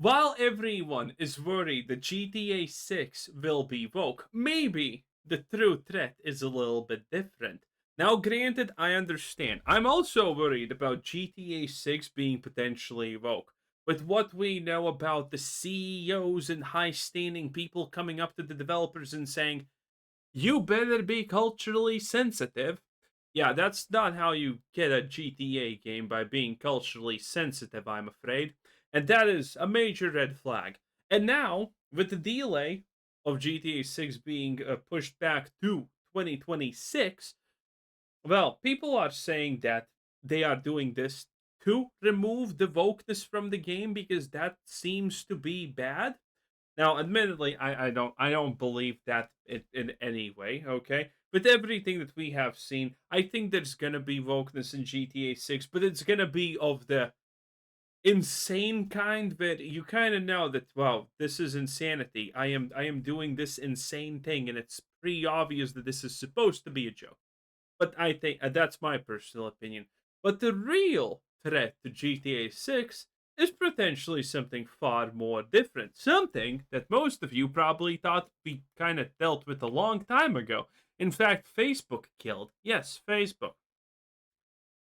While everyone is worried that GTA 6 will be woke, maybe the true threat is a little bit different. Now, granted, I understand. I'm also worried about GTA 6 being potentially woke. With what we know about the CEOs and high standing people coming up to the developers and saying, you better be culturally sensitive. Yeah, that's not how you get a GTA game by being culturally sensitive, I'm afraid. And that is a major red flag. And now, with the delay of GTA 6 being pushed back to 2026, well, people are saying that they are doing this to remove the wokeness from the game because that seems to be bad. Now, admittedly, I don't believe that in any way. Okay, with everything that we have seen, I think there's gonna be wokeness in GTA 6, but it's gonna be of the insane kind that you kind of know that wow, this is insanity. I am doing this insane thing, and it's pretty obvious that this is supposed to be a joke. But I think that's my personal opinion. But the real threat to GTA 6 is potentially something far more different. Something that most of you probably thought we kind of dealt with a long time ago. In fact, Facebook killed. Yes, Facebook.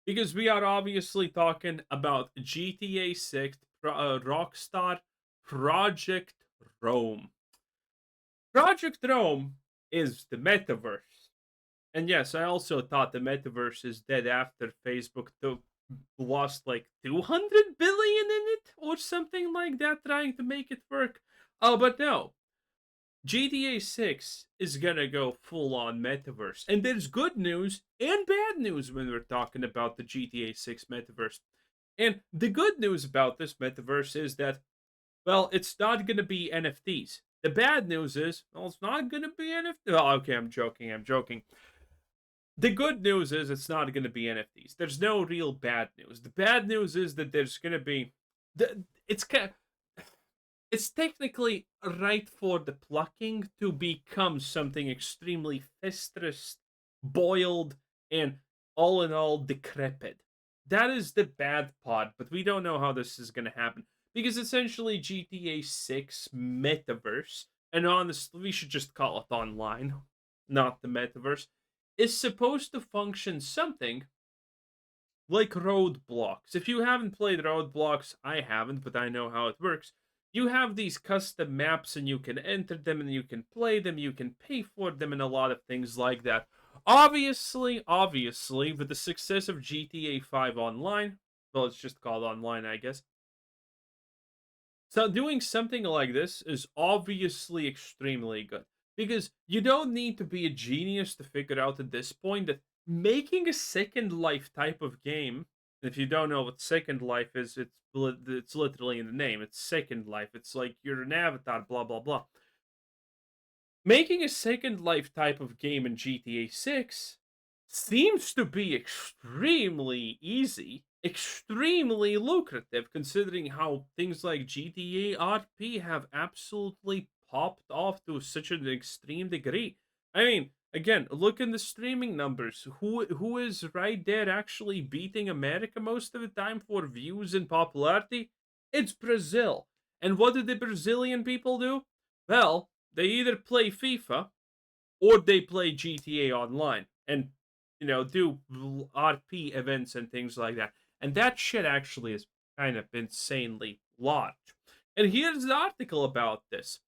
Because we are obviously talking about GTA 6 Rockstar Project Rome. Project Rome is the metaverse. And yes, I also thought the metaverse is dead after Facebook lost like 200 billion in it or something like that trying to make it work. Oh, but no. GTA 6 is gonna go full on metaverse. And there's good news and bad news when we're talking about the GTA 6 metaverse. And the good news about this metaverse is that, well, it's not gonna be NFTs. The bad news is, well, it's not gonna be NFT. Oh, okay, I'm joking. I'm joking. The good news is it's not going to be NFTs. There's no real bad news. The bad news is that there's going to be it's it's technically right for the plucking to become something extremely fistrous, boiled, and all in all decrepit. That is the bad part, but we don't know how this is going to happen because essentially GTA 6 metaverse, and honestly, we should just call it online, not the metaverse, is supposed to function something like roadblocks. If you haven't played roadblocks, I haven't, but I know how it works. You have these custom maps and you can enter them and you can play them, you can pay for them, and a lot of things like that. Obviously, with the success of GTA 5 Online, well, it's just called online, I guess. So doing something like this is obviously extremely good because you don't need to be a genius to figure out at this point that making a Second Life type of game, if you don't know what Second Life is, it's literally in the name. It's Second Life. It's like you're an avatar, blah blah blah. Making a Second Life type of game in GTA 6 seems to be extremely easy, extremely lucrative, considering how things like GTA RP have absolutely popped off to such an extreme degree. I mean, again, look in the streaming numbers. Who is right there actually beating America most of the time for views and popularity? It's Brazil. And what do the Brazilian people do? Well, they either play FIFA or they play GTA Online and do RP events and things like that. And that shit actually is kind of insanely large. And here's the article about this.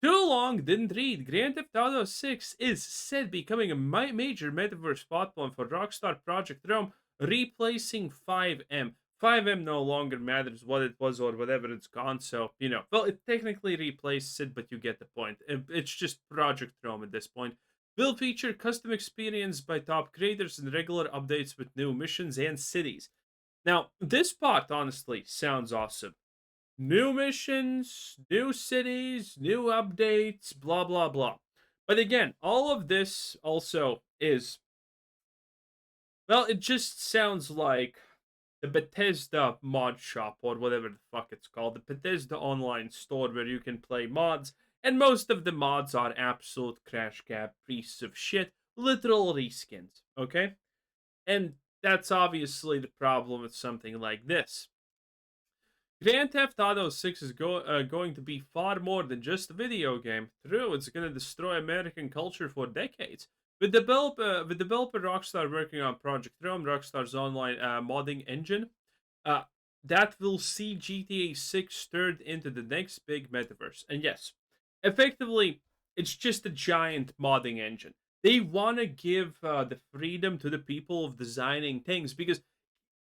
Too long didn't read. Grand Theft Auto 6 is said becoming a major metaverse platform for Rockstar Project Rome, replacing 5M. 5M no longer matters what it was or whatever it's gone. So, well, it technically replaces it, but you get the point. It's just Project Rome at this point. Will feature custom experience by top creators and regular updates with new missions and cities. Now, this part honestly sounds awesome. New missions, new cities, new updates, blah, blah, blah. But again, all of this also is, well, it just sounds like the Bethesda mod shop or whatever the fuck it's called, the Bethesda online store where you can play mods, and most of the mods are absolute crash cab pieces of shit, literal reskins, okay? And that's obviously the problem with something like this. Grand Theft Auto 6 is going to be far more than just a video game. True, it's going to destroy American culture for decades. With developer Rockstar working on Project Rome, Rockstar's online modding engine, uh, that will see GTA 6 turned into the next big metaverse. And yes, effectively, it's just a giant modding engine. They want to give the freedom to the people of designing things because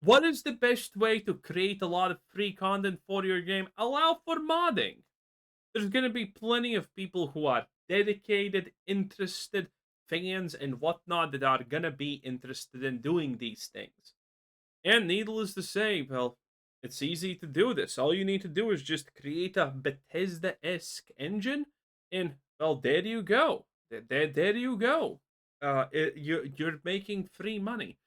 what is the best way to create a lot of free content for your game? Allow for modding. There's going to be plenty of people who are dedicated, interested, fans, and whatnot that are going to be interested in doing these things. And needless to say, well, it's easy to do this. All you need to do is just create a Bethesda esque engine, and well, there you go. There you go. You're making free money.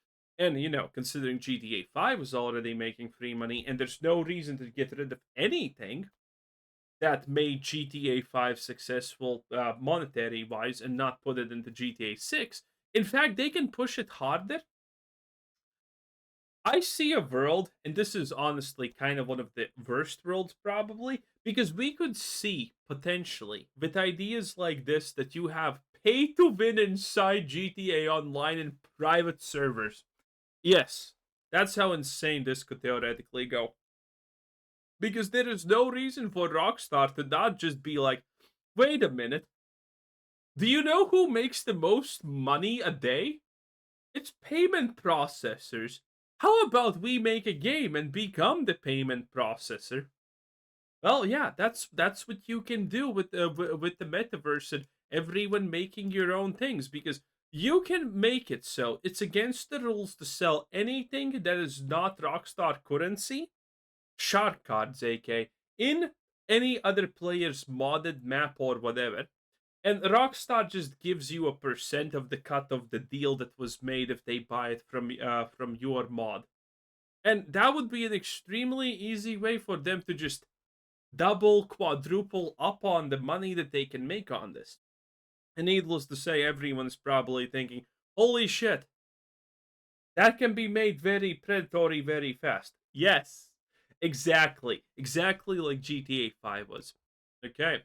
And considering GTA 5 was already making free money, and there's no reason to get rid of anything that made GTA 5 successful monetary wise and not put it into GTA 6. In fact, they can push it harder. I see a world, and this is honestly kind of one of the worst worlds, probably, because we could see potentially with ideas like this that you have pay to win inside GTA Online in private servers. Yes, that's how insane this could theoretically go. Because there is no reason for Rockstar to not just be like, wait a minute, do you know who makes the most money a day? It's payment processors. How about we make a game and become the payment processor? Well, yeah, that's what you can do with the metaverse and everyone making your own things because you can make it so it's against the rules to sell anything that is not Rockstar currency, shark cards, aka, in any other player's modded map or whatever. And Rockstar just gives you a percent of the cut of the deal that was made if they buy it from your mod. And that would be an extremely easy way for them to just double, quadruple up on the money that they can make on this. And needless to say, everyone's probably thinking, holy shit, that can be made very predatory very fast. Yes, exactly. Exactly like GTA 5 was. Okay.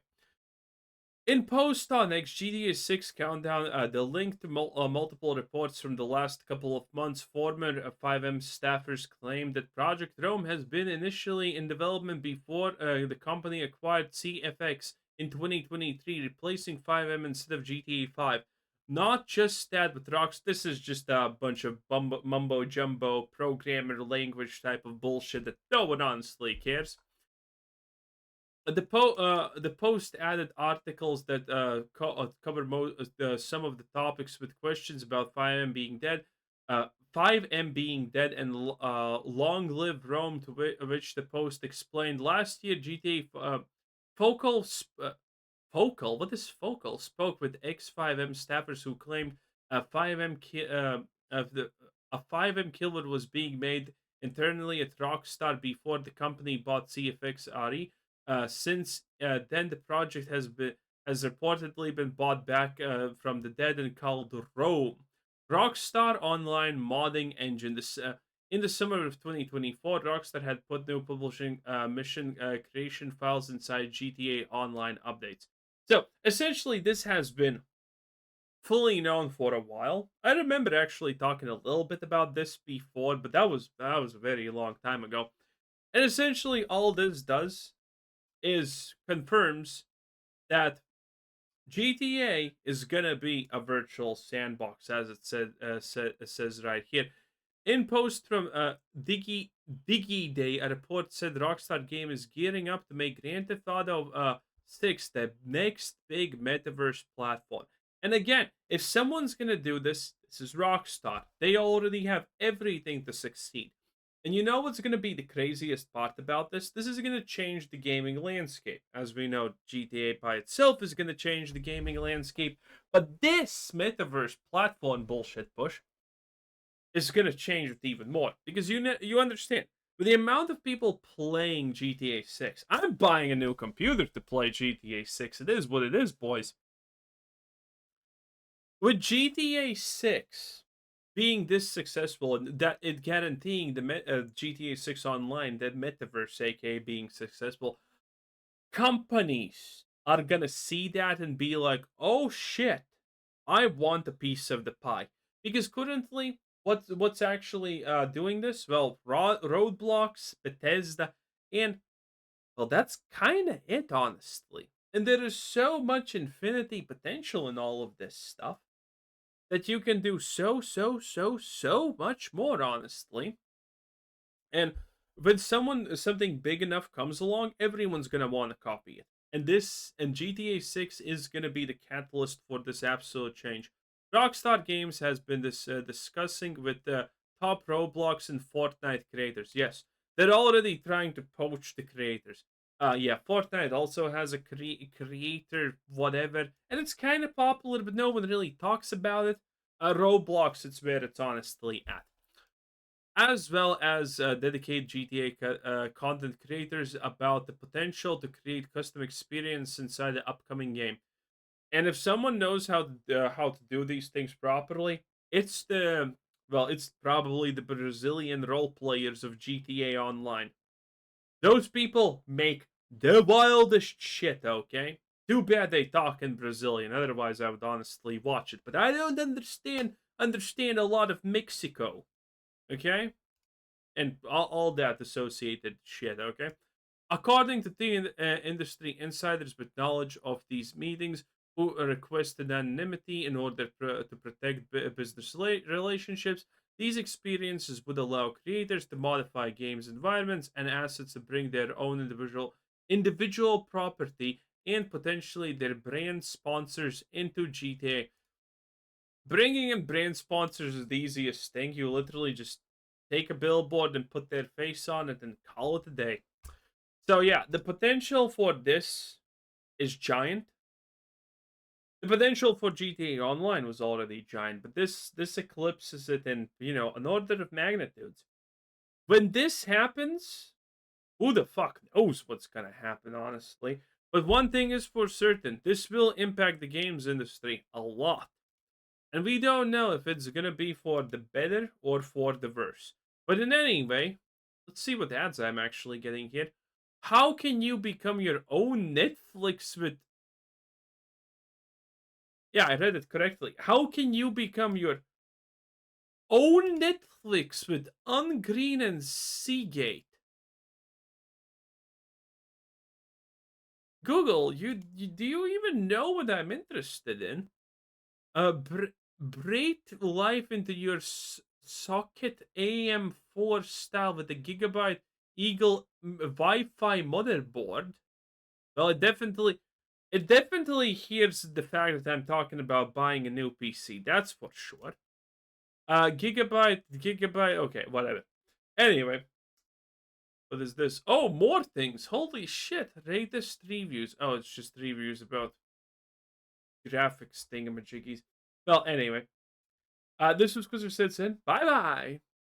In post on X GTA 6 countdown, the link to multiple reports from the last couple of months, former 5M staffers claimed that Project Rome has been initially in development before the company acquired CFX in 2023, replacing 5M instead of GTA 5. Not just that, but Rocks, this is just a bunch of mumbo jumbo programmer language type of bullshit that no one honestly cares. The post added articles that cover some of the topics with questions about 5M being dead, 5M being dead, and long live Rome. To which the post explained last year, GTA Focal Focal, what is Focal? Spoke with ex-5M staffers who claimed a 5M of the a 5M killer was being made internally at Rockstar before the company bought CFX RE. Since then, the project has reportedly been bought back from the dead and called Rome. Rockstar Online modding engine. This in the summer of 2024, Rockstar had put new publishing mission creation files inside GTA Online updates. So essentially, this has been fully known for a while. I remember actually talking a little bit about this before, but that was a very long time ago. And essentially, all this does is confirms that GTA is gonna be a virtual sandbox, as it says right here. In post from Diggy Day, a report said Rockstar Game is gearing up to make Grand Theft Auto 6 the next big metaverse platform. And again, if someone's gonna do this, this is Rockstar. They already have everything to succeed. And you know what's going to be the craziest part about this? This is going to change the gaming landscape. As we know, GTA by itself is going to change the gaming landscape. But this metaverse platform bullshit push is going to change it even more. Because you understand, with the amount of people playing GTA 6, I'm buying a new computer to play GTA 6. It is what it is, boys. With GTA 6, being this successful and that it guaranteeing the GTA 6 Online, that metaverse, aka being successful, companies are gonna see that and be like, "Oh shit, I want a piece of the pie." Because currently, what's actually doing this? Well, Roadblocks, Bethesda, and well, that's kind of it, honestly. And there is so much infinity potential in all of this stuff that you can do so much more, honestly. And when something big enough comes along, everyone's gonna want to copy it. And GTA 6 is gonna be the catalyst for this absolute change. Rockstar Games has been discussing with the top Roblox and Fortnite creators. Yes, they're already trying to poach the creators. Yeah, Fortnite also has a creator whatever, and it's kind of popular, but no one really talks about it. Roblox, it's where it's honestly at, as well as dedicate GTA content creators about the potential to create custom experience inside the upcoming game. And if someone knows how to do these things properly, it's the it's probably the Brazilian role players of GTA Online. Those people make the wildest shit, okay? Too bad they talk in Brazilian, otherwise I would honestly watch it. But I don't understand a lot of Mexico, okay? And all that associated shit, okay? According to the industry insiders with knowledge of these meetings, who requested anonymity in order to protect business relationships, these experiences would allow creators to modify games environments and assets to bring their own individual property and potentially their brand sponsors into GTA. Bringing in brand sponsors is the easiest thing. You literally just take a billboard and put their face on it and call it a day. So yeah, the potential for this is giant. The potential for GTA Online was already giant, but this eclipses it in, an order of magnitudes. When this happens, who the fuck knows what's gonna happen, honestly. But one thing is for certain, this will impact the games industry a lot. And we don't know if it's gonna be for the better or for the worse. But in any way, let's see what ads I'm actually getting here. How can you become your own Netflix with... Yeah, I read it correctly. How can you become your own Netflix with Ungreen and Seagate? Google, do you even know what I'm interested in? Break life into your socket AM4 style with a gigabyte Eagle Wi-Fi motherboard. Well, it definitely hears the fact that I'm talking about buying a new PC. That's for sure. Gigabyte. Okay, whatever. Anyway, what is this? Oh, more things. Holy shit! Latest reviews. Oh, it's just reviews about graphics thingamajiggies. Well, anyway. This was Quizzer Sits in. Bye bye.